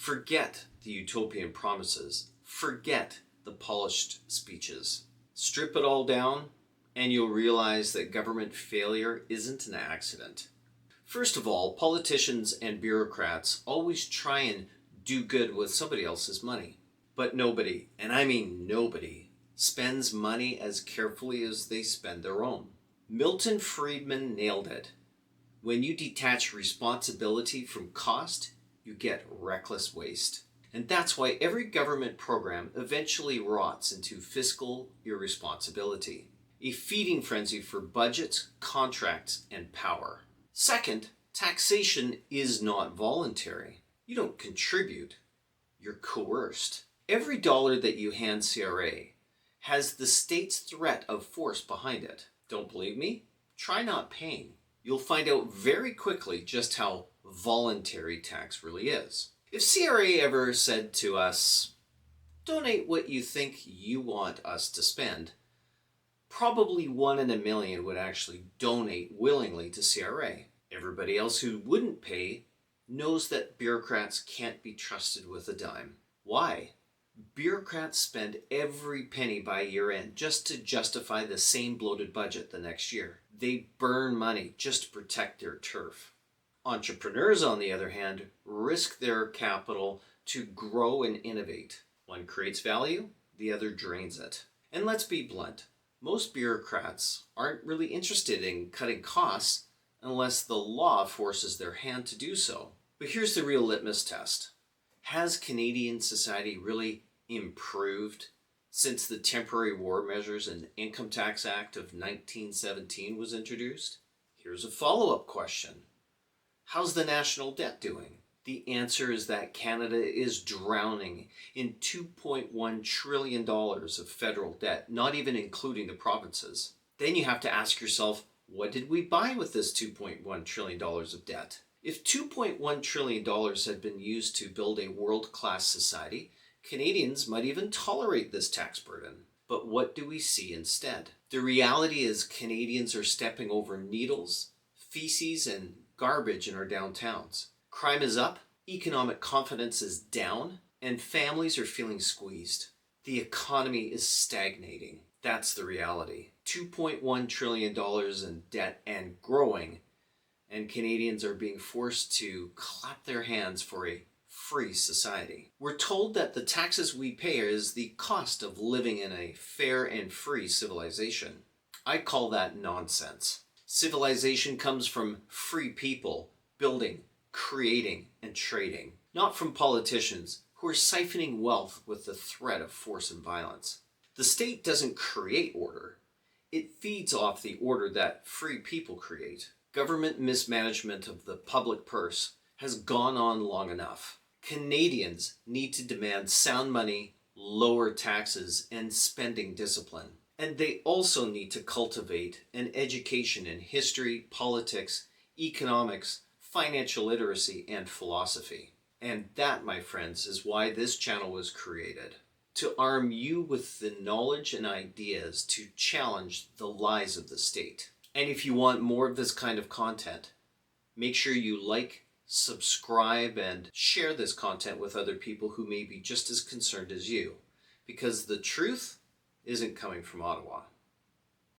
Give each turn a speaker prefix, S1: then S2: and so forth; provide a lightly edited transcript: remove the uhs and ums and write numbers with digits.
S1: Forget the utopian promises. Forget the polished speeches. Strip it all down, and you'll realize that government failure isn't an accident. First of all, politicians and bureaucrats always try and do good with somebody else's money. But nobody, and I mean nobody, spends money as carefully as they spend their own. Milton Friedman nailed it. When you detach responsibility from cost, you get reckless waste. And that's why every government program eventually rots into fiscal irresponsibility, a feeding frenzy for budgets, contracts, and power. Second, taxation is not voluntary. You don't contribute, you're coerced. Every dollar that you hand CRA has the state's threat of force behind it. Don't believe me? Try not paying. You'll find out very quickly just how voluntary tax really is. If CRA ever said to us, donate what you think you want us to spend, probably 1 in a million would actually donate willingly to CRA. Everybody else who wouldn't pay knows that bureaucrats can't be trusted with a dime. Why? Bureaucrats spend every penny by year end just to justify the same bloated budget the next year. They burn money just to protect their turf. Entrepreneurs, on the other hand, risk their capital to grow and innovate. One creates value, the other drains it. And let's be blunt, most bureaucrats aren't really interested in cutting costs unless the law forces their hand to do so. But here's the real litmus test. Has Canadian society really improved since the Temporary War Measures and Income Tax Act of 1917 was introduced? Here's a follow-up question. How's the national debt doing? The answer is that Canada is drowning in $2.1 trillion of federal debt, not even including the provinces. Then you have to ask yourself, what did we buy with this $2.1 trillion of debt? If $2.1 trillion had been used to build a world-class society, Canadians might even tolerate this tax burden. But what do we see instead? The reality is Canadians are stepping over needles, feces, and garbage in our downtowns. Crime is up, economic confidence is down, and families are feeling squeezed. The economy is stagnating. That's the reality. $2.1 trillion in debt and growing, and Canadians are being forced to clap their hands for a free society. We're told that the taxes we pay is the cost of living in a fair and free civilization. I call that nonsense. Civilization comes from free people building, creating, and trading, not from politicians who are siphoning wealth with the threat of force and violence. The state doesn't create order. It feeds off the order that free people create. Government mismanagement of the public purse has gone on long enough. Canadians need to demand sound money, lower taxes, and spending discipline. And they also need to cultivate an education in history, politics, economics, financial literacy, and philosophy. And that, my friends, is why this channel was created. To arm you with the knowledge and ideas to challenge the lies of the state. And if you want more of this kind of content, make sure you like, subscribe, and share this content with other people who may be just as concerned as you. Because the truth isn't coming from Ottawa.